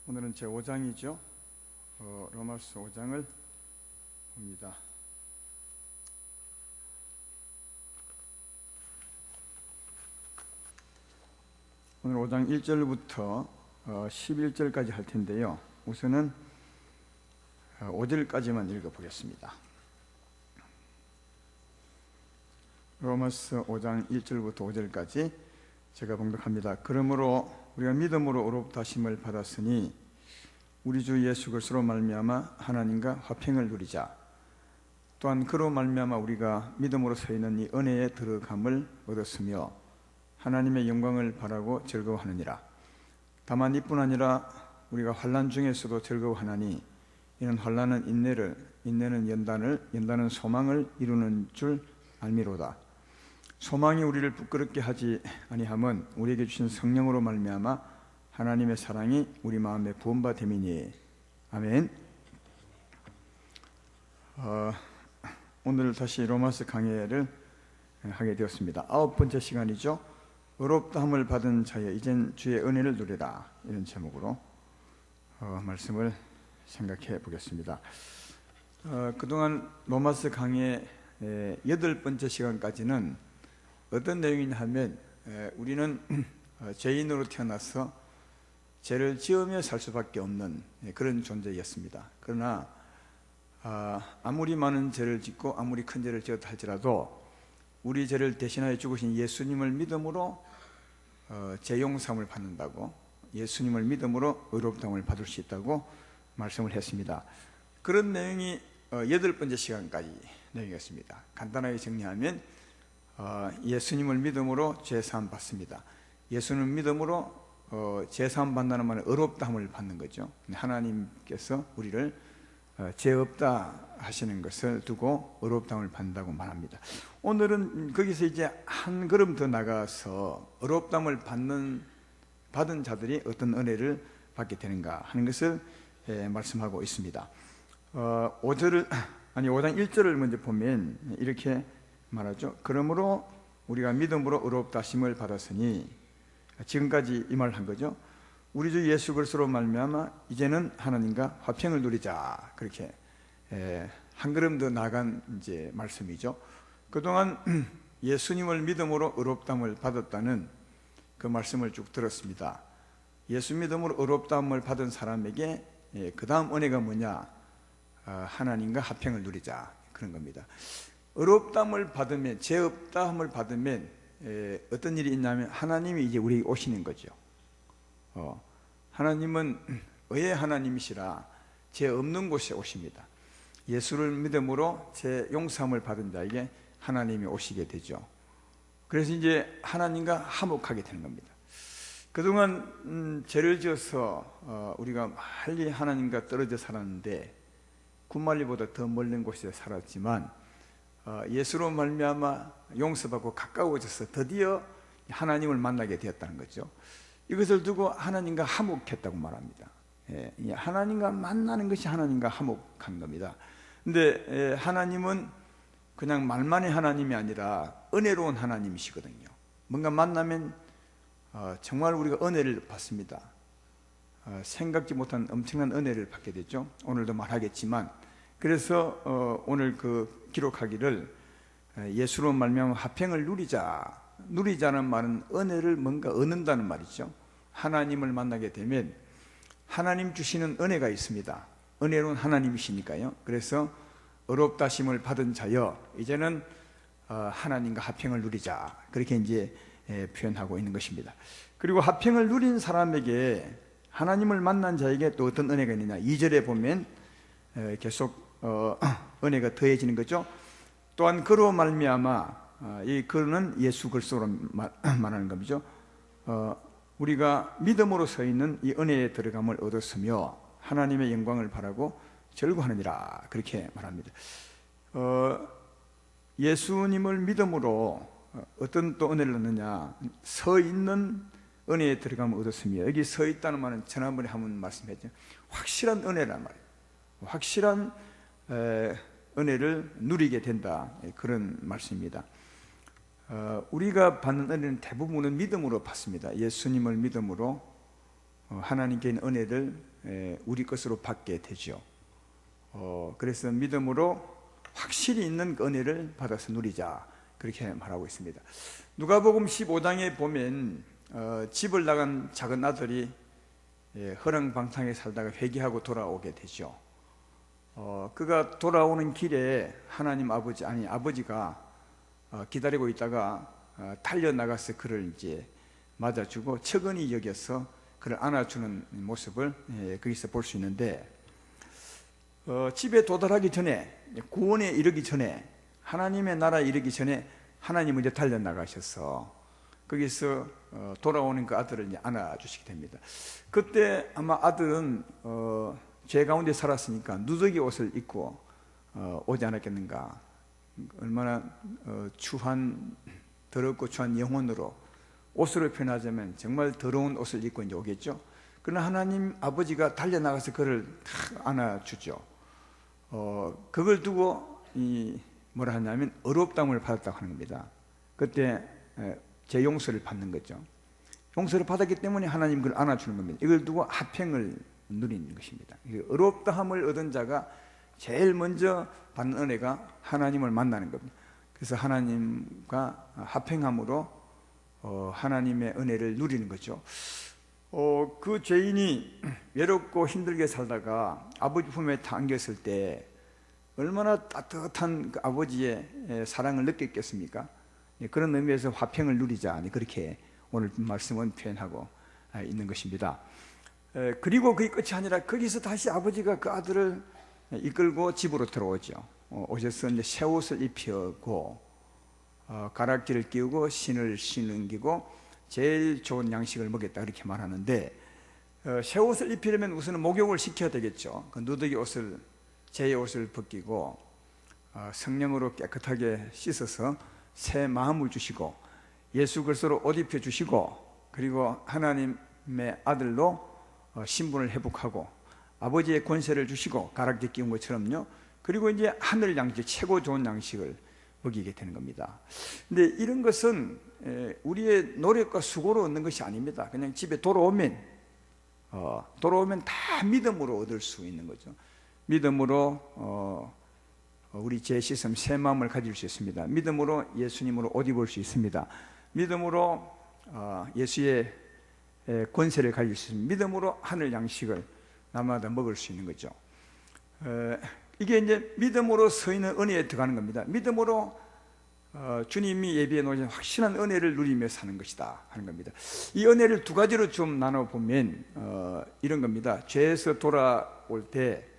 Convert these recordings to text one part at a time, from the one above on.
오늘은 제 5장이죠. 로마서 5장을 봅니다. 오늘 5장 1절부터 11절까지 할 텐데요. 우선은 5절까지만 읽어보겠습니다. 로마서 5장 1절부터 5절까지 제가 봉독합니다. 그러므로 우리가 믿음으로 의롭다 하심을 받았으니 우리 주 예수 그리스도로 말미암아 하나님과 화평을 누리자. 또한 그로 말미암아 우리가 믿음으로 서 있는 이 은혜에 들어감을 얻었으며 하나님의 영광을 바라고 즐거워하느니라. 다만 이뿐 아니라 우리가 환난 중에서도 즐거워하나니 이는 환난은 인내를, 인내는 연단을, 연단은 소망을 이루는 줄 알미로다. 소망이 우리를 부끄럽게 하지 아니함은 우리에게 주신 성령으로 말미암아 하나님의 사랑이 우리 마음에 부음바 됨이니. 아멘. 오늘 다시 로마서 강해를 하게 되었습니다. 9번째 시간이죠. 의롭다함을 받은 자여 이젠 주의 은혜를 누리라, 이런 제목으로 말씀을 생각해 보겠습니다. 그동안 로마서 강해 8번째 시간까지는 어떤 내용이냐 하면 우리는 죄인으로 태어나서 죄를 지으며 살 수밖에 없는 그런 존재였습니다. 그러나 아무리 많은 죄를 짓고 아무리 큰 죄를 지었다 할지라도 우리 죄를 대신하여 죽으신 예수님을 믿음으로 죄 용서함을 받는다고, 예수님을 믿음으로 의롭다함을 받을 수 있다고 말씀을 했습니다. 그런 내용이 8번째 시간까지 내용이었습니다. 간단하게 정리하면 예수님을 믿음으로 죄사함 받습니다. 예수는 믿음으로 죄사함 받는다는 말은 의롭다함을 받는 거죠. 하나님께서 우리를 죄 없다 하시는 것을 두고 의롭다함을 받는다고 말합니다. 오늘은 거기서 이제 한 걸음 더 나가서 의롭다함을 받은 자들이 어떤 은혜를 받게 되는가 하는 것을 말씀하고 있습니다. 5장 1절을 먼저 보면 이렇게 말하죠. 그러므로 우리가 믿음으로 의롭다 하심을 받았으니, 지금까지 이 말을 한 거죠. 우리 주 예수 그리스도로 말미암아 이제는 하나님과 화평을 누리자, 그렇게 한 걸음 더 나간 이제 말씀이죠. 그동안 예수님을 믿음으로 의롭다함을 받았다는 그 말씀을 쭉 들었습니다. 예수 믿음으로 의롭다함을 받은 사람에게 그 다음 은혜가 뭐냐? 하나님과 화평을 누리자, 그런 겁니다. 의롭다함을 받으면, 죄 없다함을 받으면 어떤 일이 있냐면 하나님이 이제 우리에게 오시는 거죠. 하나님은 의의 하나님이시라 죄 없는 곳에 오십니다. 예수를 믿음으로 죄 용서함을 받은 자에게 하나님이 오시게 되죠. 그래서 이제 하나님과 화목하게 되는 겁니다. 그동안 죄를 지어서 우리가 빨리 하나님과 떨어져 살았는데 군말리보다 더 멀는 곳에 살았지만 예수로 말미암아 용서받고 가까워져서 드디어 하나님을 만나게 되었다는 거죠. 이것을 두고 하나님과 화목했다고 말합니다. 하나님과 만나는 것이 하나님과 화목한 겁니다. 근데 하나님은 그냥 말만의 하나님이 아니라 은혜로운 하나님이시거든요. 뭔가 만나면 정말 우리가 은혜를 받습니다. 생각지 못한 엄청난 은혜를 받게 되죠. 오늘도 말하겠지만, 그래서 오늘 그 기록하기를 예수로 말미암아 화평을 누리자. 누리자는 말은 은혜를 뭔가 얻는다는 말이죠. 하나님을 만나게 되면 하나님 주시는 은혜가 있습니다. 은혜로운 하나님이시니까요. 그래서 의롭다 하심을 받은 자여 이제는 하나님과 화평을 누리자, 그렇게 이제 표현하고 있는 것입니다. 그리고 화평을 누린 사람에게, 하나님을 만난 자에게 또 어떤 은혜가 있느냐? 2절에 보면 계속 은혜가 더해지는 거죠. 또한 그로 말미암아, 이 그는 예수 그리스도로 말하는 겁니다. 우리가 믿음으로 서 있는 이 은혜에 들어감을 얻었으며 하나님의 영광을 바라고 즐거워하느니라, 그렇게 말합니다. 예수님을 믿음으로 어떤 또 은혜를 얻느냐? 서 있는 은혜에 들어감을 얻었으며, 여기 서 있다는 말은 지난번에 한번 말씀했죠. 확실한 은혜란 말이에요. 확실한 은혜를 누리게 된다, 그런 말씀입니다. 우리가 받는 은혜는 대부분은 믿음으로 받습니다. 예수님을 믿음으로 하나님께 있는 은혜를 우리 것으로 받게 되죠. 그래서 믿음으로 확실히 있는 그 은혜를 받아서 누리자, 그렇게 말하고 있습니다. 누가복음 15장에 보면 집을 나간 작은 아들이 허랑방탕에 살다가 회개하고 돌아오게 되죠. 그가 돌아오는 길에 하나님 아버지가 기다리고 있다가 달려나가서 그를 이제 맞아주고 측은히 여겨서 그를 안아주는 모습을 거기서 볼 수 있는데, 집에 도달하기 전에, 구원에 이르기 전에, 하나님의 나라에 이르기 전에 하나님은 이제 달려나가셔서 거기서 돌아오는 그 아들을 이제 안아주시게 됩니다. 그때 아마 아들은 죄 가운데 살았으니까 누더기 옷을 입고 오지 않았겠는가. 얼마나 더럽고 추한 영혼으로, 옷으로 표현하자면 정말 더러운 옷을 입고 이제 오겠죠. 그러나 하나님 아버지가 달려나가서 그를 탁 안아주죠. 그걸 두고 뭐라 하냐면 의롭다함을 받았다고 하는 겁니다. 그때 제 용서를 받는 거죠. 용서를 받았기 때문에 하나님 그를 안아주는 겁니다. 이걸 두고 화평을 누리는 것입니다. 의롭다함을 얻은 자가 제일 먼저 받는 은혜가 하나님을 만나는 겁니다. 그래서 하나님과 화평함으로 하나님의 은혜를 누리는 거죠. 그 죄인이 외롭고 힘들게 살다가 아버지 품에 안겼을 때 얼마나 따뜻한 그 아버지의 사랑을 느꼈겠습니까? 그런 의미에서 화평을 누리자, 그렇게 오늘 말씀은 표현하고 있는 것입니다. 그리고 그게 끝이 아니라 거기서 다시 아버지가 그 아들을 이끌고 집으로 들어오죠. 오셔서 이제 새 옷을 입히고 가락지를 끼우고 신을 신기고 제일 좋은 양식을 먹였다, 이렇게 말하는데, 새 옷을 입히려면 우선은 목욕을 시켜야 되겠죠. 그 누더기 옷을, 제 옷을 벗기고 성령으로 깨끗하게 씻어서 새 마음을 주시고 예수 그리스도로 옷 입혀 주시고, 그리고 하나님의 아들로 신분을 회복하고 아버지의 권세를 주시고 가락지 끼운 것처럼요. 그리고 이제 하늘 양식, 최고 좋은 양식을 먹이게 되는 겁니다. 근데 이런 것은 우리의 노력과 수고로 얻는 것이 아닙니다. 그냥 집에 돌아오면 다 믿음으로 얻을 수 있는 거죠. 믿음으로 우리 제 씻음 새 마음을 가질 수 있습니다. 믿음으로 예수님으로 옷 입을 수 있습니다. 믿음으로 예수의 권세를 가질 수 있습니다. 믿음으로 하늘 양식을 날마다 먹을 수 있는 거죠. 이게 이제 믿음으로 서 있는 은혜에 들어가는 겁니다. 믿음으로 주님이 예비해 놓으신 확실한 은혜를 누리며 사는 것이다 하는 겁니다. 이 은혜를 두 가지로 좀 나눠보면 이런 겁니다. 죄에서 돌아올 때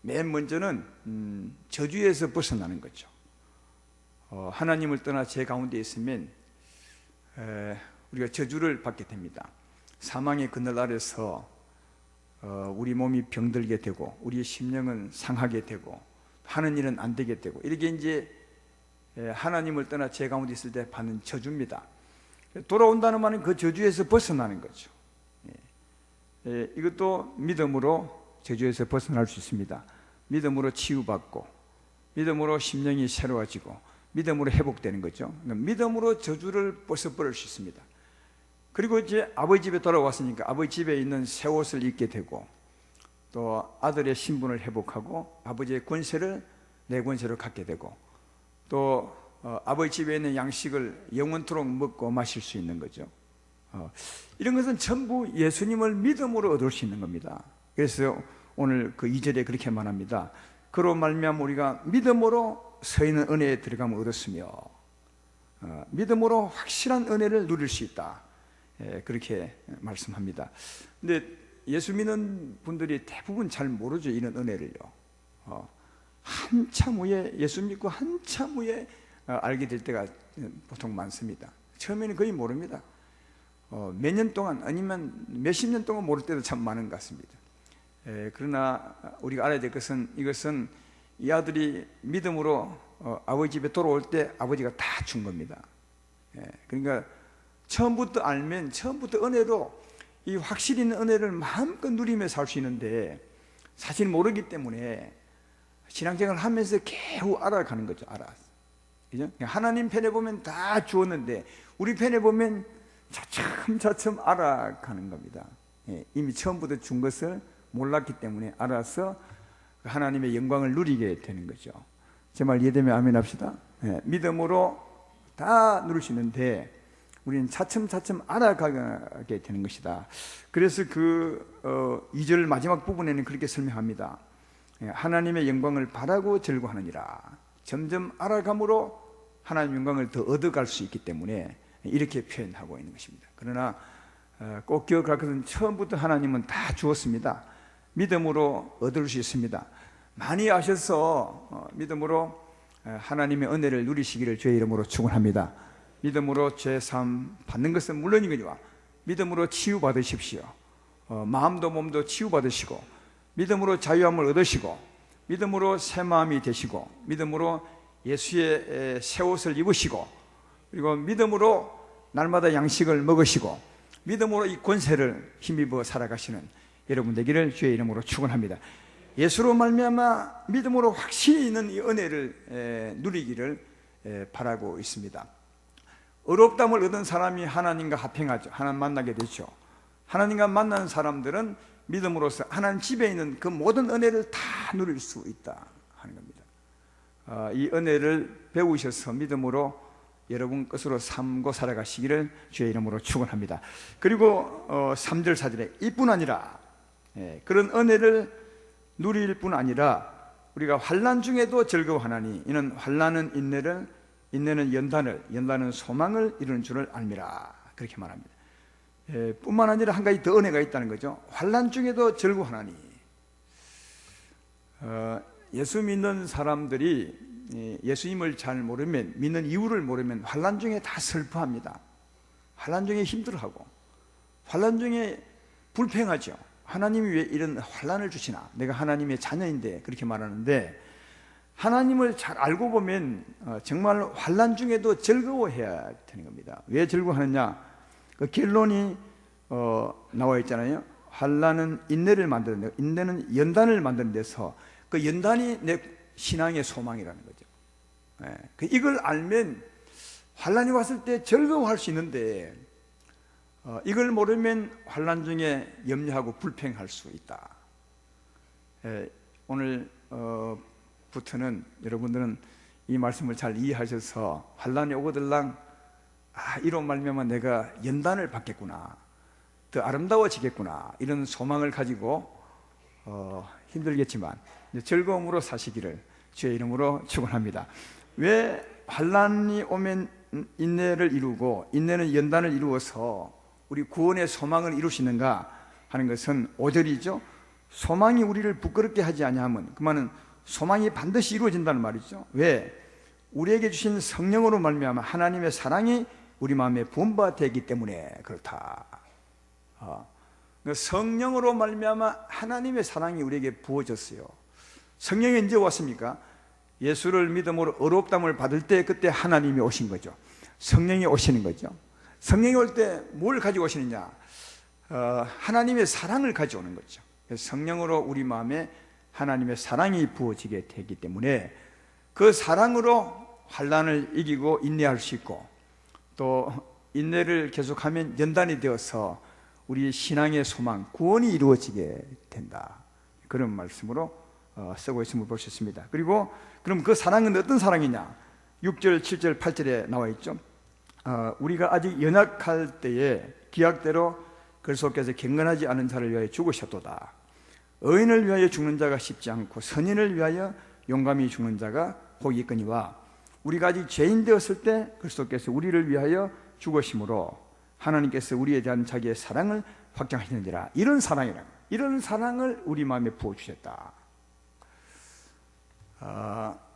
맨 먼저는 저주에서 벗어나는 거죠. 하나님을 떠나 죄 가운데 있으면 우리가 저주를 받게 됩니다. 사망의 그늘 아래서 우리 몸이 병들게 되고 우리의 심령은 상하게 되고 하는 일은 안 되게 되고, 이렇게 이제 하나님을 떠나 죄 가운데 있을 때 받는 저주입니다. 돌아온다는 말은 그 저주에서 벗어나는 거죠. 이것도 믿음으로 저주에서 벗어날 수 있습니다. 믿음으로 치유받고 믿음으로 심령이 새로워지고 믿음으로 회복되는 거죠. 믿음으로 저주를 벗어버릴 수 있습니다. 그리고 이제 아버지 집에 돌아왔으니까 아버지 집에 있는 새 옷을 입게 되고, 또 아들의 신분을 회복하고 아버지의 권세를 내 권세로 갖게 되고, 또 아버지 집에 있는 양식을 영원토록 먹고 마실 수 있는 거죠. 이런 것은 전부 예수님을 믿음으로 얻을 수 있는 겁니다. 그래서 오늘 그 2절에 그렇게 말합니다. 그로 말미암아 우리가 믿음으로 서 있는 은혜에 들어가면 얻었으며 믿음으로 확실한 은혜를 누릴 수 있다, 그렇게 말씀합니다. 근데 예수 믿는 분들이 대부분 잘 모르죠, 이런 은혜를요. 한참 후에, 예수 믿고 한참 후에 알게 될 때가 보통 많습니다. 처음에는 거의 모릅니다. 몇 년 동안 아니면 몇십 년 동안 모를 때도 참 많은 것 같습니다. 그러나 우리가 알아야 될 것은, 이것은 이 아들이 믿음으로 아버지 집에 돌아올 때 아버지가 다 준 겁니다. 그러니까 처음부터 알면, 처음부터 은혜로 이 확실히 있는 은혜를 마음껏 누리며 살 수 있는데, 사실 모르기 때문에 신앙생활을 하면서 겨우 알아가는 거죠. 그죠? 하나님 편에 보면 다 주었는데 우리 편에 보면 차츰 알아가는 겁니다. 이미 처음부터 준 것을 몰랐기 때문에 알아서 하나님의 영광을 누리게 되는 거죠. 제 말 이해되면 아멘 합시다. 믿음으로 다 누릴 수 있는데 우리는 차츰차츰 알아가게 되는 것이다. 그래서 그 2절 마지막 부분에는 그렇게 설명합니다. 하나님의 영광을 바라고 즐거워하느니라. 점점 알아감으로 하나님의 영광을 더 얻어갈 수 있기 때문에 이렇게 표현하고 있는 것입니다. 그러나 꼭 기억할 것은 처음부터 하나님은 다 주었습니다. 믿음으로 얻을 수 있습니다. 많이 아셔서 믿음으로 하나님의 은혜를 누리시기를 주의 이름으로 축원합니다. 믿음으로 죄사함 받는 것은 물론이거니와 믿음으로 치유받으십시오. 마음도 몸도 치유받으시고 믿음으로 자유함을 얻으시고 믿음으로 새 마음이 되시고 믿음으로 예수의 새 옷을 입으시고 그리고 믿음으로 날마다 양식을 먹으시고 믿음으로 이 권세를 힘입어 살아가시는 여러분 되기를 주의 이름으로 축원합니다. 예수로 말미암아 믿음으로 확실히 있는 이 은혜를 누리기를 바라고 있습니다. 의롭다함을 얻은 사람이 하나님과 합행하죠. 하나님 만나게 되죠. 하나님과 만나는 사람들은 믿음으로써 하나님 집에 있는 그 모든 은혜를 다 누릴 수 있다 하는 겁니다. 이 은혜를 배우셔서 믿음으로 여러분 것으로 삼고 살아가시기를 주의 이름으로 축원합니다. 그리고 3절 4절에 이뿐 아니라 그런 은혜를 누릴 뿐 아니라 우리가 환난 중에도 즐거워하나니 이는 환난은 인내를 인내는 연단을 연단은 소망을 이루는 줄을 알미라 그렇게 말합니다. 뿐만 아니라 한 가지 더 은혜가 있다는 거죠. 환난 중에도 즐거워하나니 예수 믿는 사람들이 예수님을 잘 모르면 믿는 이유를 모르면 환난 중에 다 슬퍼합니다. 환난 중에 힘들어하고 환난 중에 불평하죠. 하나님이 왜 이런 환난을 주시나? 내가 하나님의 자녀인데 그렇게 말하는데 하나님을 잘 알고 보면 정말 환난 중에도 즐거워해야 되는 겁니다. 왜 즐거워하느냐? 그 결론이 나와 있잖아요. 환난은 인내를 만드는 데, 인내는 연단을 만드는 데서 그 연단이 내 신앙의 소망이라는 거죠. 이걸 알면 환난이 왔을 때 즐거워할 수 있는데 이걸 모르면 환난 중에 염려하고 불평할 수 있다. 오늘부터는 여러분들은 이 말씀을 잘 이해하셔서 환난이 오거들랑 이런 말미암아 내가 연단을 받겠구나, 더 아름다워지겠구나 이런 소망을 가지고 힘들겠지만 즐거움으로 사시기를 주의 이름으로 축원합니다. 왜 환난이 오면 인내를 이루고 인내는 연단을 이루어서 우리 구원의 소망을 이룰 수 있는가 하는 것은 5절이죠. 소망이 우리를 부끄럽게 하지 아니하면 그 말은 소망이 반드시 이루어진다는 말이죠. 왜? 우리에게 주신 성령으로 말미암아 하나님의 사랑이 우리 마음에 부음바 되기 때문에 그렇다. 성령으로 말미암아 하나님의 사랑이 우리에게 부어졌어요. 성령이 언제 왔습니까? 예수를 믿음으로 의롭다함을 받을 때 그때 하나님이 오신 거죠. 성령이 오시는 거죠. 성령이 올 때 뭘 가지고 오시느냐? 하나님의 사랑을 가져오는 거죠. 성령으로 우리 마음에 하나님의 사랑이 부어지게 되기 때문에 그 사랑으로 환난을 이기고 인내할 수 있고 또 인내를 계속하면 연단이 되어서 우리 신앙의 소망, 구원이 이루어지게 된다. 그런 말씀으로 쓰고 있음을 볼 수 있습니다. 그리고 그럼 그 사랑은 어떤 사랑이냐? 6절, 7절, 8절에 나와 있죠. 우리가 아직 연약할 때에 기약대로 그리스도께서 경건하지 않은 자를 위하여 죽으셨도다. 의인을 위하여 죽는 자가 쉽지 않고 선인을 위하여 용감히 죽는 자가 복이 있거니와 우리가 아직 죄인 되었을 때 그리스도께서 우리를 위하여 죽으심으로 하나님께서 우리에 대한 자기의 사랑을 확정하시느니라. 이런 사랑이라, 이런 사랑을 우리 마음에 부어주셨다.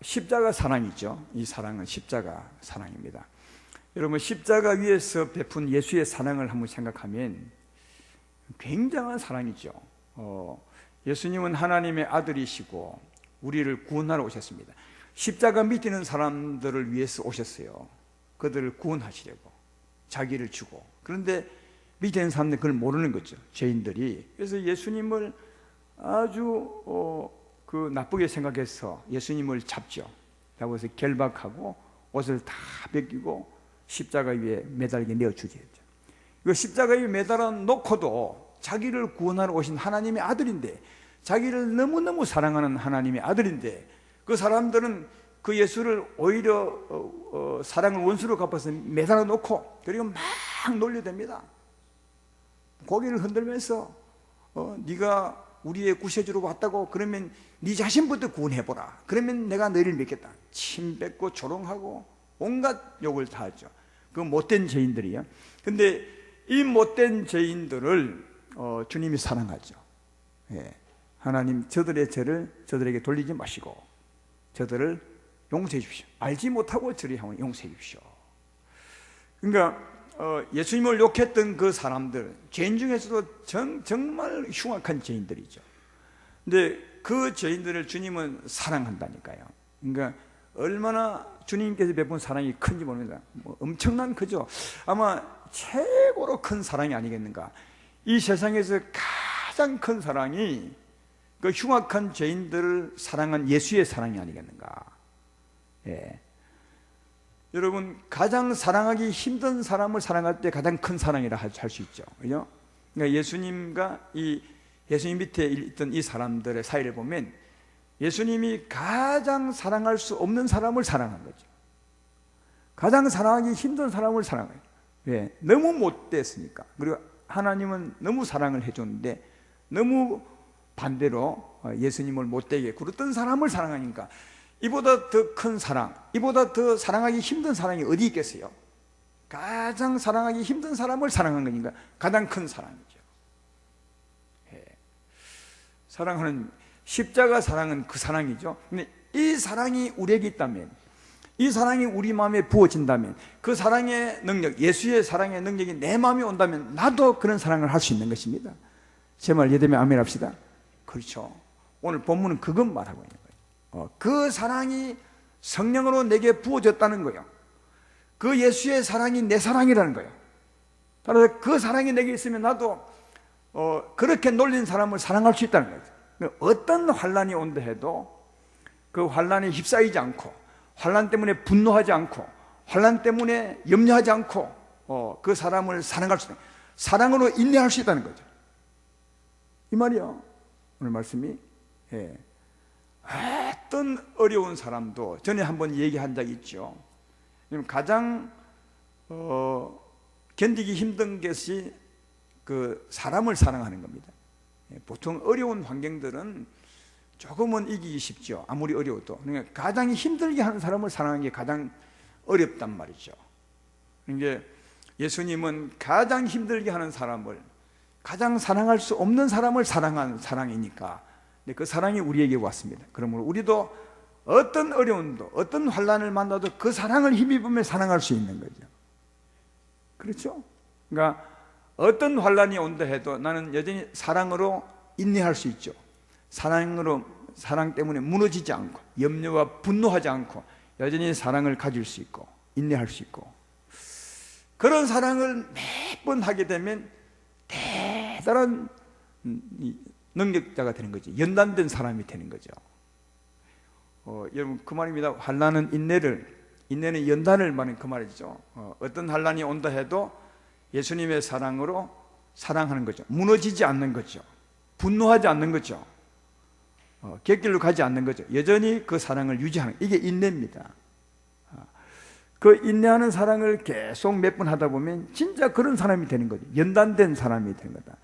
십자가 사랑이죠. 이 사랑은 십자가 사랑입니다. 여러분, 십자가 위에서 베푼 예수의 사랑을 한번 생각하면 굉장한 사랑이죠. 예수님은 하나님의 아들이시고 우리를 구원하러 오셨습니다. 십자가 밑에 있는 사람들을 위해서 오셨어요. 그들을 구원하시려고 자기를 주고. 그런데 밑에 있는 사람들은 그걸 모르는 거죠. 죄인들이. 그래서 예수님을 아주 나쁘게 생각해서 예수님을 잡죠. 라고 해서 결박하고 옷을 다 벗기고 십자가 위에 매달게 내어주게 했죠. 이거 십자가 위에 매달아 놓고도 자기를 구원하러 오신 하나님의 아들인데, 자기를 너무너무 사랑하는 하나님의 아들인데, 그 사람들은 그 예수를 오히려 사랑을 원수로 갚아서 매달아 놓고 그리고 막 놀려댑니다. 고개를 흔들면서 네가 우리의 구세주로 왔다고 그러면 네 자신부터 구원해보라. 그러면 내가 너희를 믿겠다. 침 뱉고 조롱하고 온갖 욕을 다 하죠. 그 못된 죄인들이요. 근데 이 못된 죄인들을 주님이 사랑하죠. 예. 하나님, 저들의 죄를 저들에게 돌리지 마시고 저들을 용서해 주십시오. 알지 못하고 저리하면 용서해 주십시오. 그러니까 예수님을 욕했던 그 사람들, 죄인 중에서도 정말 흉악한 죄인들이죠. 근데 그 죄인들을 주님은 사랑한다니까요. 그러니까 얼마나 주님께서 베푼 사랑이 큰지 모릅니다. 엄청난 크죠. 아마 최고로 큰 사랑이 아니겠는가. 이 세상에서 가장 큰 사랑이 그 흉악한 죄인들을 사랑한 예수의 사랑이 아니겠는가. 예. 여러분, 가장 사랑하기 힘든 사람을 사랑할 때 가장 큰 사랑이라 할 수 있죠. 그죠? 그러니까 예수님과 예수님 밑에 있던 이 사람들의 사이를 보면 예수님이 가장 사랑할 수 없는 사람을 사랑한 거죠. 가장 사랑하기 힘든 사람을 사랑해요. 왜? 너무 못됐으니까. 그리고 하나님은 너무 사랑을 해줬는데 너무 반대로 예수님을 못되게 굴었던 사람을 사랑하니까 이보다 더 큰 사랑, 이보다 더 사랑하기 힘든 사랑이 어디 있겠어요? 가장 사랑하기 힘든 사람을 사랑한 거니까 가장 큰 사랑이죠. 예. 사랑하는 십자가 사랑은 그 사랑이죠. 근데 이 사랑이 우리에게 있다면, 이 사랑이 우리 마음에 부어진다면, 그 사랑의 능력, 예수의 사랑의 능력이 내 마음에 온다면 나도 그런 사랑을 할 수 있는 것입니다. 제 말 이해되면 아멘 합시다. 그렇죠. 오늘 본문은 그것 말하고 있는 거예요. 그 사랑이 성령으로 내게 부어졌다는 거예요. 그 예수의 사랑이 내 사랑이라는 거예요. 따라서 그 사랑이 내게 있으면 나도 그렇게 놀린 사람을 사랑할 수 있다는 거죠. 어떤 환난이 온다 해도 그 환난에 휩싸이지 않고, 환난 때문에 분노하지 않고, 환난 때문에 염려하지 않고 그 사람을 사랑할 수 있다. 사랑으로 인내할 수 있다는 거죠. 이 말이요. 오늘 말씀이. 예. 어떤 어려운 사람도 전에 한번 얘기한 적이 있죠. 가장 견디기 힘든 것이 그 사람을 사랑하는 겁니다. 보통 어려운 환경들은 조금은 이기기 쉽죠. 아무리 어려워도. 그러니까 가장 힘들게 하는 사람을 사랑하는 게 가장 어렵단 말이죠. 그러니까 예수님은 가장 힘들게 하는 사람을, 가장 사랑할 수 없는 사람을 사랑한 사랑이니까 그 사랑이 우리에게 왔습니다. 그러므로 우리도 어떤 어려움도, 어떤 환난을 만나도 그 사랑을 힘입으며 사랑할 수 있는 거죠. 그렇죠? 그러니까 어떤 환난이 온다 해도 나는 여전히 사랑으로 인내할 수 있죠. 사랑 때문에 무너지지 않고, 염려와 분노하지 않고 여전히 사랑을 가질 수 있고 인내할 수 있고, 그런 사랑을 매번 하게 되면 대단한 능력자가 되는 거죠. 연단된 사람이 되는 거죠. 여러분, 그 말입니다. 환난은 인내는 연단을 말하는 그 말이죠. 어떤 환난이 온다 해도 예수님의 사랑으로 사랑하는 거죠. 무너지지 않는 거죠. 분노하지 않는 거죠. 객길로 가지 않는 거죠. 여전히 그 사랑을 유지하는, 이게 인내입니다. 그 인내하는 사랑을 계속 몇 번 하다 보면 진짜 그런 사람이 되는 거죠. 연단된 사람이 되는 거다.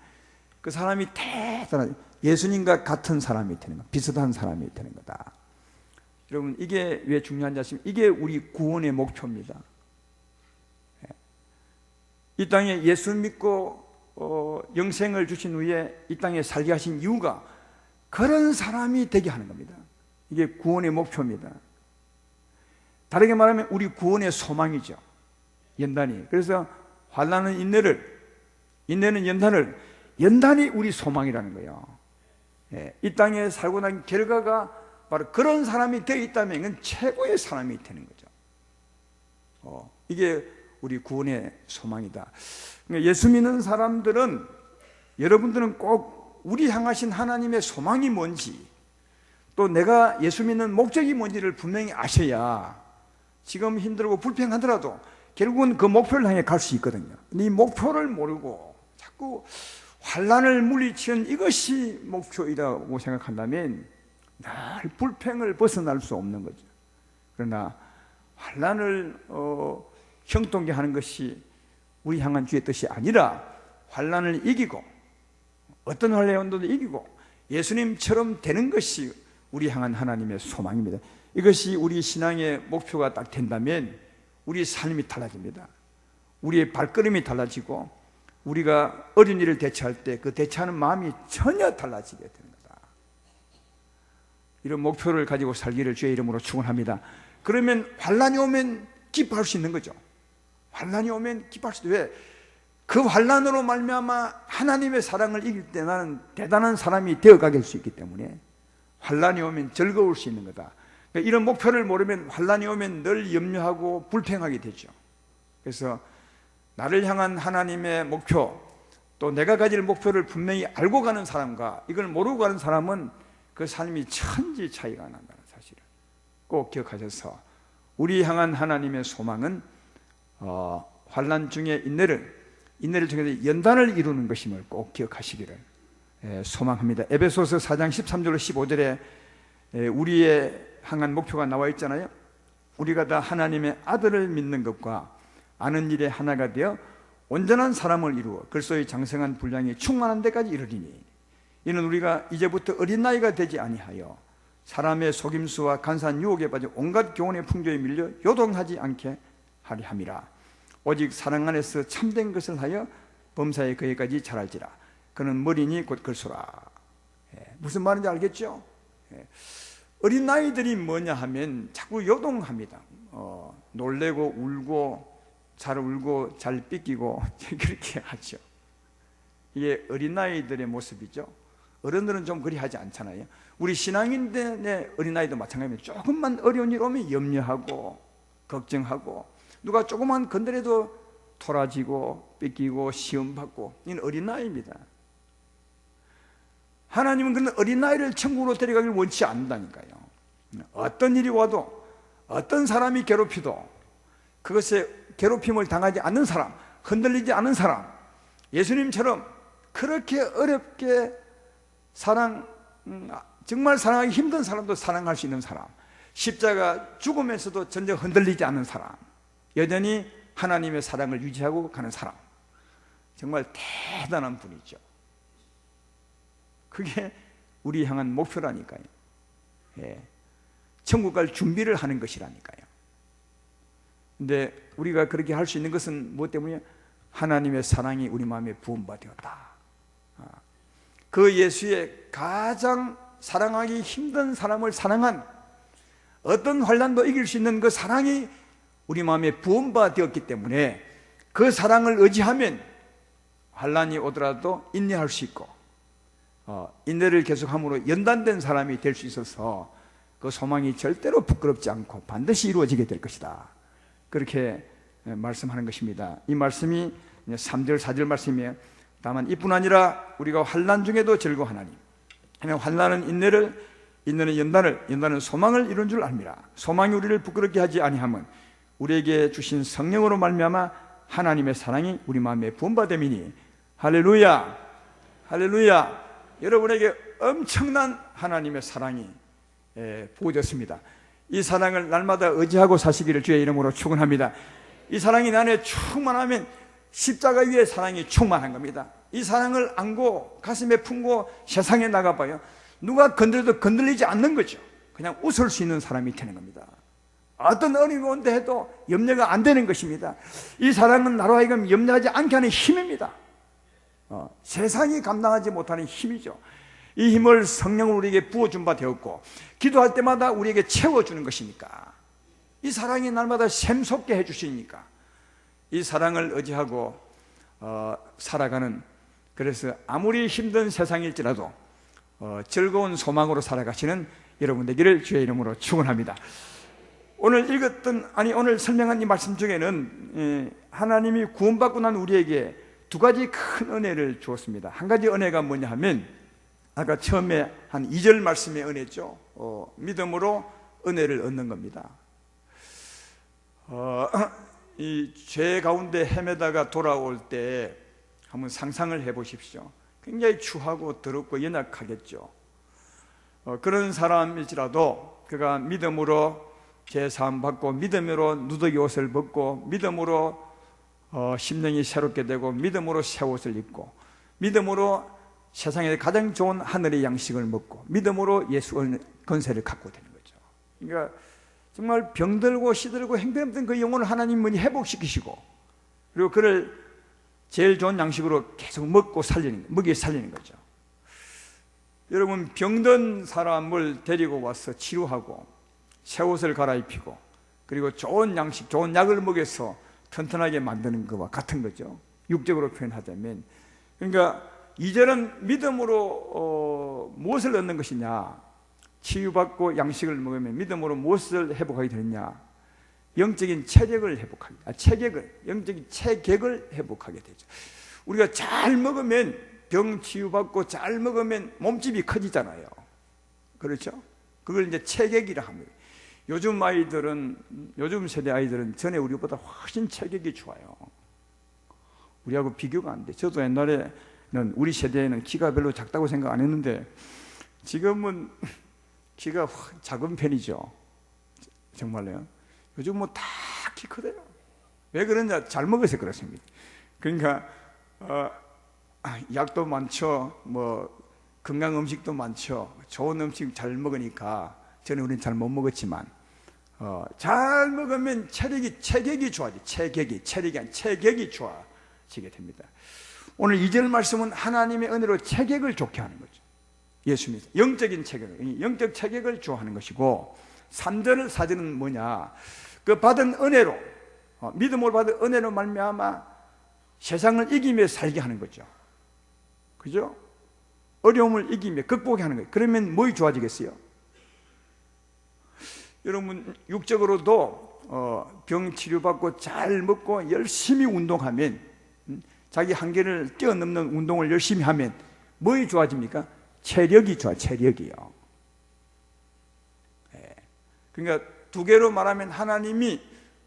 그 사람이 대단한 예수님과 같은 사람이 되는 거다. 비슷한 사람이 되는 거다. 여러분, 이게 왜 중요한지 아시면 이게 우리 구원의 목표입니다. 이 땅에 예수 믿고 영생을 주신 후에 이 땅에 살게 하신 이유가 그런 사람이 되게 하는 겁니다. 이게 구원의 목표입니다. 다르게 말하면 우리 구원의 소망이죠. 연단이. 그래서 환난은 인내는 연단이 우리 소망이라는 거예요. 이 땅에 살고 난 결과가 바로 그런 사람이 되어 있다면 이건 최고의 사람이 되는 거죠. 이게 우리 구원의 소망이다. 그러니까 예수 믿는 사람들은, 여러분들은 꼭 우리 향하신 하나님의 소망이 뭔지, 또 내가 예수 믿는 목적이 뭔지를 분명히 아셔야 지금 힘들고 불평하더라도 결국은 그 목표를 향해 갈 수 있거든요. 근데 이 목표를 모르고 자꾸 환난을 물리치는 이것이 목표이라고 생각한다면 늘 불평을 벗어날 수 없는 거죠. 그러나 환난을 형통케 하는 것이 우리 향한 주의 뜻이 아니라 환난을 이기고 어떤 환난의 온도도 이기고 예수님처럼 되는 것이 우리 향한 하나님의 소망입니다. 이것이 우리 신앙의 목표가 딱 된다면 우리 삶이 달라집니다. 우리의 발걸음이 달라지고 우리가 어려운 일을 대처할 때 그 대처하는 마음이 전혀 달라지게 되는 거다. 이런 목표를 가지고 살기를 주의 이름으로 축원합니다. 그러면 환난이 오면 기뻐할 수 있는 거죠. 환난이 오면 기뻐할 수도. 왜? 그 환난으로 말미암아 하나님의 사랑을 이길 때 나는 대단한 사람이 되어가게 할 수 있기 때문에 환난이 오면 즐거울 수 있는 거다. 그러니까 이런 목표를 모르면 환난이 오면 늘 염려하고 불평하게 되죠. 그래서 나를 향한 하나님의 목표, 또 내가 가질 목표를 분명히 알고 가는 사람과 이걸 모르고 가는 사람은 그 삶이 천지 차이가 난다는 사실을 꼭 기억하셔서 우리 향한 하나님의 소망은 환난 중에 인내를 통해서 연단을 이루는 것임을 꼭 기억하시기를 소망합니다. 에베소서 4장 13절로 15절에 우리의 향한 목표가 나와 있잖아요. 우리가 다 하나님의 아들을 믿는 것과 아는 일에 하나가 되어 온전한 사람을 이루어 그리스도의 장성한 분량이 충만한 데까지 이르리니 이는 우리가 이제부터 어린 나이가 되지 아니하여 사람의 속임수와 간사한 유혹에 빠져 온갖 교훈의 풍조에 밀려 요동하지 않게 하리 함이라. 오직 사랑 안에서 참된 것을 하여 범사에 그에까지 자랄지라. 그는 머리니 곧 글소라. 무슨 말인지 알겠죠? 어린 나이들이 뭐냐 하면 자꾸 요동합니다. 놀래고 울고 잘 울고 잘 삐끼고 그렇게 하죠. 이게 어린아이들의 모습이죠. 어른들은 좀 그리 하지 않잖아요. 우리 신앙인들의 어린아이도 마찬가지입니다. 조금만 어려운 일 오면 염려하고 걱정하고 누가 조금만 건드려도 토라지고 삐끼고 시험받고 이건 어린아이입니다. 하나님은 그런 어린아이를 천국으로 데려가길 원치 않는다니까요. 어떤 일이 와도 어떤 사람이 괴롭히도 그것에 괴롭힘을 당하지 않는 사람, 흔들리지 않는 사람, 예수님처럼 그렇게 어렵게 정말 사랑하기 힘든 사람도 사랑할 수 있는 사람, 십자가 죽음에서도 전혀 흔들리지 않는 사람, 여전히 하나님의 사랑을 유지하고 가는 사람, 정말 대단한 분이죠. 그게 우리 향한 목표라니까요. 천국 갈 준비를 하는 것이라니까요. 근데 우리가 그렇게 할 수 있는 것은 무엇 때문이냐? 하나님의 사랑이 우리 마음에 부음받았다. 그 예수의 가장 사랑하기 힘든 사람을 사랑한 어떤 환난도 이길 수 있는 그 사랑이 우리 마음에 부음받았기 때문에 그 사랑을 의지하면 환난이 오더라도 인내할 수 있고 인내를 계속함으로 연단된 사람이 될 수 있어서 그 소망이 절대로 부끄럽지 않고 반드시 이루어지게 될 것이다. 그렇게 말씀하는 것입니다. 이 말씀이 3절 4절 말씀이에요. 다만 이뿐 아니라 우리가 환난 중에도 즐거워하나니 환난은 인내를, 인내는 연단을, 연단은 소망을 이룬 줄 압니다. 소망이 우리를 부끄럽게 하지 아니함은 우리에게 주신 성령으로 말미암아 하나님의 사랑이 우리 마음에 부음받음이니. 할렐루야, 할렐루야. 여러분에게 엄청난 하나님의 사랑이 부어졌습니다. 이 사랑을 날마다 의지하고 사시기를 주의 이름으로 축원합니다. 이 사랑이 내 안에 충만하면 십자가 위에 사랑이 충만한 겁니다. 이 사랑을 안고 가슴에 품고 세상에 나가봐요. 누가 건드려도 건들리지 않는 거죠. 그냥 웃을 수 있는 사람이 되는 겁니다. 어떤 어려움이 온다 해도 염려가 안 되는 것입니다. 이 사랑은 나로 하여금 염려하지 않게 하는 힘입니다. 세상이 감당하지 못하는 힘이죠. 이 힘을 성령으로 우리에게 부어준 바 되었고 기도할 때마다 우리에게 채워주는 것이니까, 이 사랑이 날마다 샘솟게 해주시니까 이 사랑을 의지하고 살아가는, 그래서 아무리 힘든 세상일지라도 즐거운 소망으로 살아가시는 여러분 되기를 주의 이름으로 축원합니다. 오늘 설명한 이 말씀 중에는 하나님이 구원받고 난 우리에게 두 가지 큰 은혜를 주었습니다. 한 가지 은혜가 뭐냐 하면 아까 처음에 한 2절 말씀의 은혜죠. 믿음으로 은혜를 얻는 겁니다. 이 죄 가운데 헤매다가 돌아올 때 한번 상상을 해 보십시오. 굉장히 추하고 더럽고 연약하겠죠. 그런 사람일지라도 그가 믿음으로 제사함 받고 믿음으로 누더기 옷을 벗고 믿음으로 심령이 새롭게 되고 믿음으로 새 옷을 입고 믿음으로 세상에 가장 좋은 하늘의 양식을 먹고 믿음으로 예수 권세를 갖고 되는 거죠. 그러니까 정말 병들고 시들고 행편없던 그 영혼을 하나님이 회복시키시고 그리고 그를 제일 좋은 양식으로 계속 먹여 살리는 거죠. 여러분, 병든 사람을 데리고 와서 치료하고 새 옷을 갈아입히고 그리고 좋은 양식, 좋은 약을 먹여서 튼튼하게 만드는 것과 같은 거죠. 육적으로 표현하자면. 그러니까 2절은 믿음으로 무엇을 얻는 것이냐? 치유받고 양식을 먹으면 믿음으로 무엇을 회복하게 되느냐? 영적인 체력을 회복하게, 영적인 체격을 회복하게 되죠. 우리가 잘 먹으면 병 치유받고 잘 먹으면 몸집이 커지잖아요. 그렇죠? 그걸 이제 체격이라 합니다. 요즘 세대 아이들은 전에 우리보다 훨씬 체격이 좋아요. 우리하고 비교가 안 돼. 저도 옛날에는 우리 세대에는 키가 별로 작다고 생각 안 했는데 지금은 키가 작은 편이죠. 정말로요. 요즘 뭐 다 키 크대요. 왜 그러냐? 잘 먹어서 그렇습니다. 그러니까 약도 많죠. 뭐 건강 음식도 많죠. 좋은 음식 잘 먹으니까 전에 우리는 잘 못 먹었지만 잘 먹으면 체격이 좋아지. 체격이 좋아지게 됩니다. 오늘 2절 말씀은 하나님의 은혜로 체격을 좋게 하는 거죠. 예수 믿어. 영적인 체격, 영적 체격을 좋아하는 것이고 3절, 4절은 뭐냐? 그 받은 은혜로 믿음으로 받은 은혜로 말미암아 세상을 이기며 살게 하는 거죠. 그죠? 어려움을 이기며 극복하게 하는 거예요. 그러면 뭐가 좋아지겠어요? 여러분, 육적으로도 병 치료받고 잘 먹고 열심히 운동하면 자기 한계를 뛰어넘는 운동을 열심히 하면 뭐가 좋아집니까? 체력이 좋아. 체력이요. 그러니까 두 개로 말하면 하나님이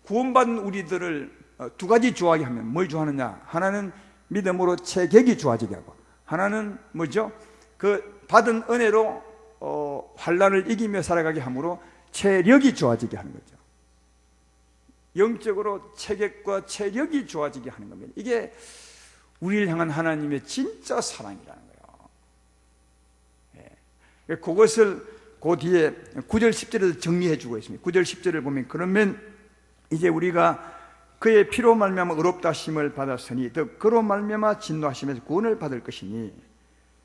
구원받은 우리들을 두 가지 좋아하게 하면 뭘 좋아하느냐? 하나는 믿음으로 체격이 좋아지게 하고 하나는 뭐죠? 그 받은 은혜로 환난을 이기며 살아가게 함으로 체력이 좋아지게 하는 거죠. 영적으로 체격과 체력이 좋아지게 하는 겁니다. 이게 우리를 향한 하나님의 진짜 사랑이라는 거예요. 그것을 그 뒤에 9절 10절에서 정리해 주고 있습니다. 9절 10절을 보면 그러면 이제 우리가 그의 피로 말미암아 의롭다 하심을 받았으니 더 그로 말미암아 진노하심에서 구원을 받을 것이니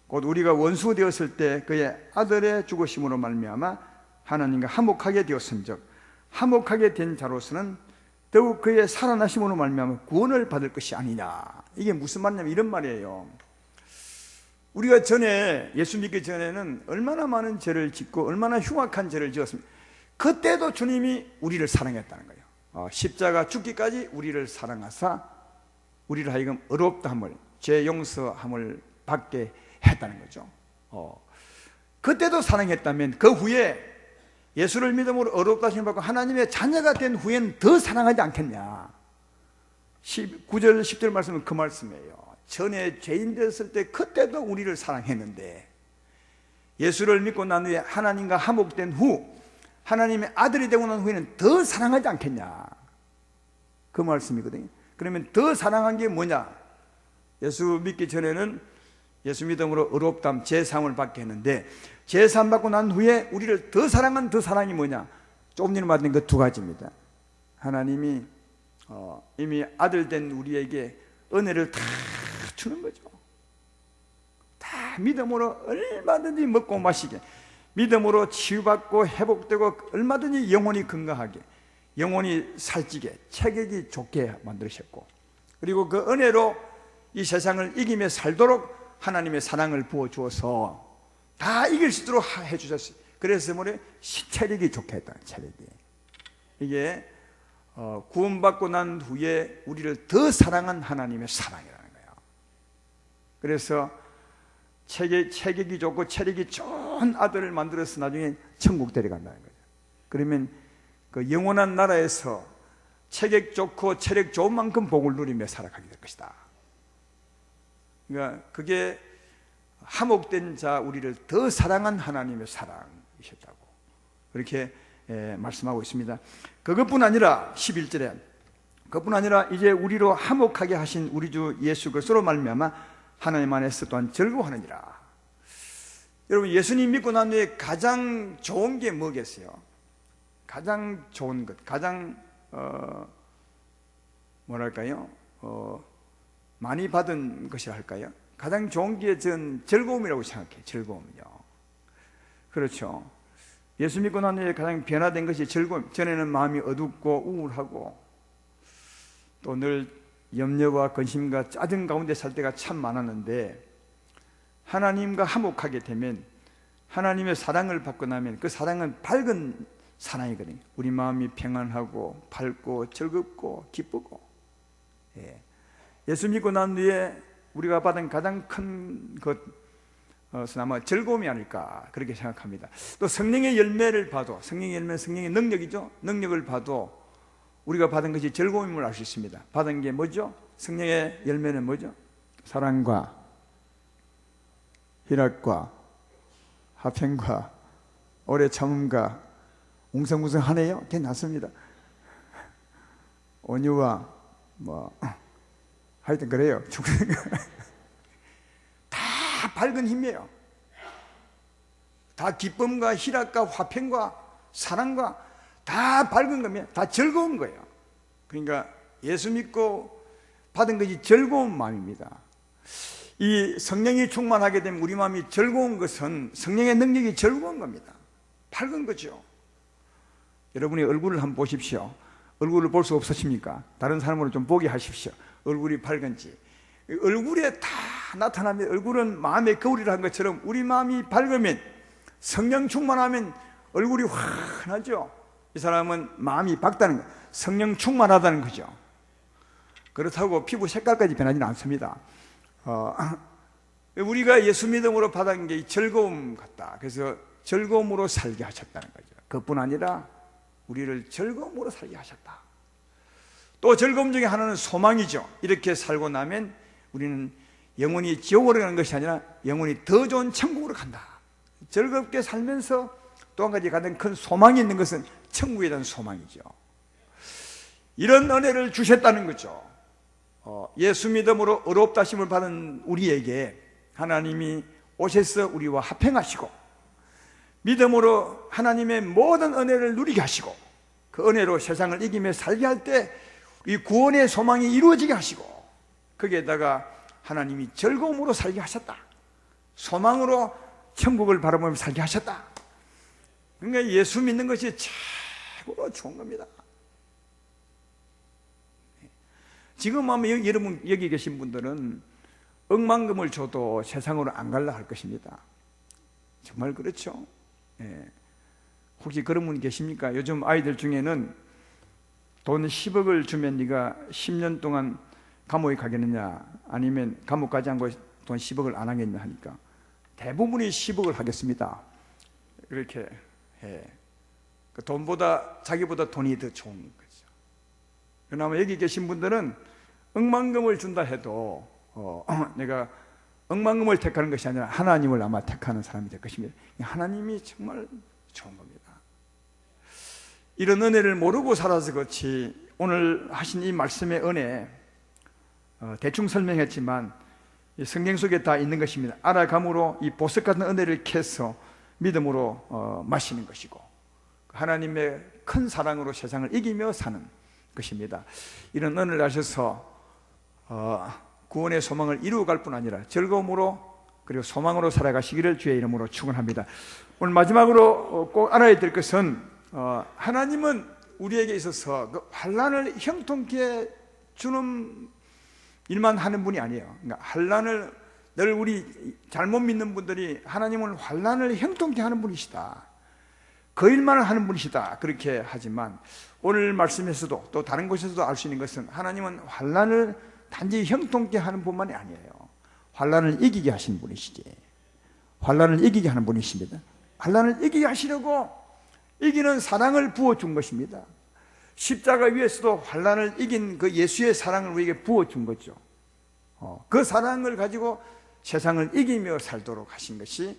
곧 우리가 원수 되었을 때 그의 아들의 죽으심으로 말미암아 하나님과 화목하게 되었은즉 화목하게 된 자로서는 더욱 그의 살아나심으로 말미암아 구원을 받을 것이 아니냐. 이게 무슨 말이냐면 이런 말이에요. 우리가 전에 예수 믿기 전에는 얼마나 많은 죄를 짓고 얼마나 흉악한 죄를 지었습니까? 그때도 주님이 우리를 사랑했다는 거예요. 십자가 죽기까지 우리를 사랑하사 우리를 하여금 의롭다함을, 죄 용서함을 받게 했다는 거죠. 그때도 사랑했다면 그 후에 예수를 믿음으로 의롭다 하심을 받고 하나님의 자녀가 된 후에는 더 사랑하지 않겠냐. 9절 10절 말씀은 그 말씀이에요. 전에 죄인 되었을 때 그때도 우리를 사랑했는데 예수를 믿고 난 후에 하나님과 화목된 후 하나님의 아들이 되고 난 후에는 더 사랑하지 않겠냐. 그 말씀이거든요. 그러면 더 사랑한 게 뭐냐? 예수 믿기 전에는 예수 믿음으로 의롭다함 제사함을 받게 했는데 제사함 받고 난 후에 우리를 더 사랑한 더 사랑이 뭐냐? 조금 전에 말한 그 두 가지입니다. 하나님이 이미 아들 된 우리에게 은혜를 다 주는 거죠. 다 믿음으로 얼마든지 먹고 마시게, 믿음으로 치유받고 회복되고 얼마든지 영혼이 건강하게, 영혼이 살찌게, 체격이 좋게 만드셨고, 그리고 그 은혜로 이 세상을 이기며 살도록 하나님의 사랑을 부어주어서 다 이길 수 있도록 해주셨어요. 그래서 뭐래? 체력이 좋게 했다. 체력이. 이게 구원받고 난 후에 우리를 더 사랑한 하나님의 사랑이라는 거예요. 그래서 체격이 좋고 체력이 좋은 아들을 만들어서 나중에 천국 데려간다는 거죠. 그러면 그 영원한 나라에서 체격 좋고 체력 좋은 만큼 복을 누리며 살아가게 될 것이다. 그러니까 그게 함옥된 자 우리를 더 사랑한 하나님의 사랑이셨다고 그렇게 말씀하고 있습니다. 그것뿐 아니라 11절에 그것뿐 아니라 이제 우리로 화목하게 하신 우리 주 예수 그리스도로 말미암아 하나님 안에서 또한 즐거워하느니라. 여러분, 예수님 믿고 난 후에 가장 좋은 게 뭐겠어요? 가장 좋은 것, 가장 뭐랄까요? 많이 받은 것이라 할까요? 가장 좋은 게 전 즐거움이라고 생각해요. 즐거움이요. 그렇죠. 예수 믿고 난 후에 가장 변화된 것이 즐거움. 전에는 마음이 어둡고 우울하고 또 늘 염려와 근심과 짜증 가운데 살 때가 참 많았는데, 하나님과 화목하게 되면, 하나님의 사랑을 받고 나면 그 사랑은 밝은 사랑이거든요. 우리 마음이 평안하고 밝고 즐겁고 기쁘고. 예수 믿고 난 뒤에 우리가 받은 가장 큰 것은 아마 즐거움이 아닐까 그렇게 생각합니다. 또 성령의 열매를 봐도, 성령의 열매는 성령의 능력이죠. 능력을 봐도 우리가 받은 것이 즐거움임을 알 수 있습니다. 받은 게 뭐죠? 성령의 열매는 뭐죠? 사랑과 희락과 화평과 오래 참음과 웅성웅성하네요. 괜찮습니다. 온유와 하여튼 그래요. 다 밝은 힘이에요. 다 기쁨과 희락과 화평과 사랑과 다 밝은 겁니다. 다 즐거운 거예요. 그러니까 예수 믿고 받은 것이 즐거운 마음입니다. 이 성령이 충만하게 되면 우리 마음이 즐거운 것은 성령의 능력이 즐거운 겁니다. 밝은 거죠. 여러분이 얼굴을 한번 보십시오. 얼굴을 볼 수 없으십니까? 다른 사람으로 좀 보게 하십시오. 얼굴이 밝은지. 얼굴에 다 나타납니다. 얼굴은 마음의 거울이라는 것처럼 우리 마음이 밝으면, 성령 충만하면 얼굴이 환하죠. 이 사람은 마음이 밝다는 거예요. 성령 충만하다는 거죠. 그렇다고 피부 색깔까지 변하지는 않습니다. 우리가 예수 믿음으로 받은 게 즐거움 같다. 그래서 즐거움으로 살게 하셨다는 거죠. 그뿐 아니라 우리를 즐거움으로 살게 하셨다. 또 즐거움 중에 하나는 소망이죠. 이렇게 살고 나면 우리는 영원히 지옥으로 가는 것이 아니라 영원히 더 좋은 천국으로 간다. 즐겁게 살면서 또 한 가지 가장 큰 소망이 있는 것은 천국에 대한 소망이죠. 이런 은혜를 주셨다는 거죠. 예수 믿음으로 의롭다 하심을 받은 우리에게 하나님이 오셔서 우리와 화평하시고, 믿음으로 하나님의 모든 은혜를 누리게 하시고, 그 은혜로 세상을 이기며 살게 할 때 이 구원의 소망이 이루어지게 하시고, 거기에다가 하나님이 즐거움으로 살게 하셨다. 소망으로 천국을 바라보며 살게 하셨다. 그러니까 예수 믿는 것이 최고로 좋은 겁니다. 지금 아마 여러분 여기 계신 분들은 억만금을 줘도 세상으로 안 갈라 할 것입니다. 정말 그렇죠? 혹시 그런 분 계십니까? 요즘 아이들 중에는 돈 10억을 주면 네가 10년 동안 감옥에 가겠느냐, 아니면 감옥 가지 않고 돈 10억을 안 하겠냐 하니까 대부분이 10억을 하겠습니다. 그렇게 그 돈보다, 자기보다 돈이 더 좋은 거죠. 그나마 여기 계신 분들은 억만금을 준다 해도 내가 억만금을 택하는 것이 아니라 하나님을 아마 택하는 사람이 될 것입니다. 하나님이 정말 좋은 겁니다. 이런 은혜를 모르고 살아서 그렇지, 오늘 하신 이 말씀의 은혜 대충 설명했지만 성경 속에 다 있는 것입니다. 알아감으로 이 보석 같은 은혜를 캐서 믿음으로 마시는 것이고, 하나님의 큰 사랑으로 세상을 이기며 사는 것입니다. 이런 은혜를 하셔서 구원의 소망을 이루어갈 뿐 아니라 즐거움으로 그리고 소망으로 살아가시기를 주의 이름으로 축원합니다. 오늘 마지막으로 꼭 알아야 될 것은 하나님은 우리에게 있어서 그 환난을 형통케 주는 일만 하는 분이 아니에요. 그러니까 환난을 늘 우리 잘못 믿는 분들이 하나님은 환난을 형통케 하는 분이시다, 그 일만을 하는 분이시다 그렇게 하지만, 오늘 말씀에서도 또 다른 곳에서도 알 수 있는 것은 하나님은 환난을 단지 형통케 하는 분만이 아니에요. 환난을 이기게 하신 분이시지. 환난을 이기게 하는 분이십니다. 환난을 이기게 하시려고 이기는 사랑을 부어준 것입니다. 십자가 위에서도 환난을 이긴 그 예수의 사랑을 우리에게 부어준 거죠. 그 사랑을 가지고 세상을 이기며 살도록 하신 것이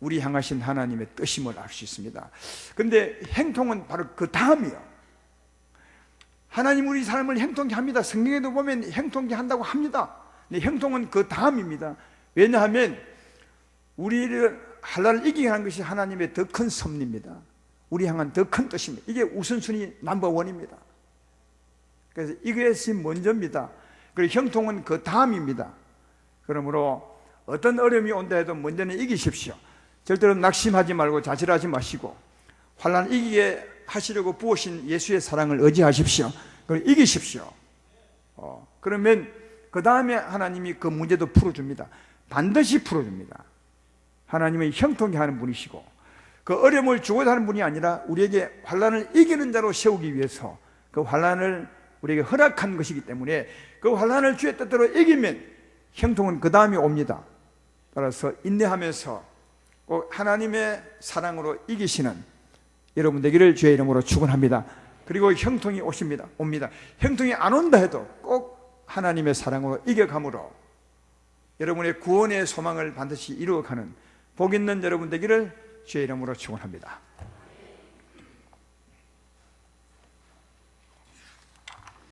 우리 향하신 하나님의 뜻임을 알 수 있습니다. 그런데 행통은 바로 그 다음이요. 하나님 우리 삶을 형통케 합니다. 성경에도 보면 형통케 한다고 합니다. 근데 형통은 그 다음입니다. 왜냐하면 우리를 한란을 이기게 하는 것이 하나님의 더 큰 섭리입니다. 우리 향한 더 큰 뜻입니다. 이게 우선순위 넘버원입니다. 그래서 이것이 먼저입니다. 그리고 형통은 그 다음입니다. 그러므로 어떤 어려움이 온다 해도 먼저는 이기십시오. 절대로 낙심하지 말고 자질하지 마시고 환난을 이기게 하시려고 부으신 예수의 사랑을 의지하십시오. 그리고 이기십시오. 그러면 그 다음에 하나님이 그 문제도 풀어줍니다. 반드시 풀어줍니다. 하나님은 형통케 하는 분이시고 그 어려움을 주고자 하는 분이 아니라 우리에게 환난을 이기는 자로 세우기 위해서 그 환난을 우리에게 허락한 것이기 때문에 그 환난을 주의 뜻대로 이기면 형통은 그 다음에 옵니다. 따라서 인내하면서 꼭 하나님의 사랑으로 이기시는 여러분 되기를 주의 이름으로 축원합니다. 그리고 형통이 옵니다. 형통이 안 온다 해도 꼭 하나님의 사랑으로 이겨감으로 여러분의 구원의 소망을 반드시 이루어가는 복 있는 여러분 되기를 주의 이름으로 축원합니다.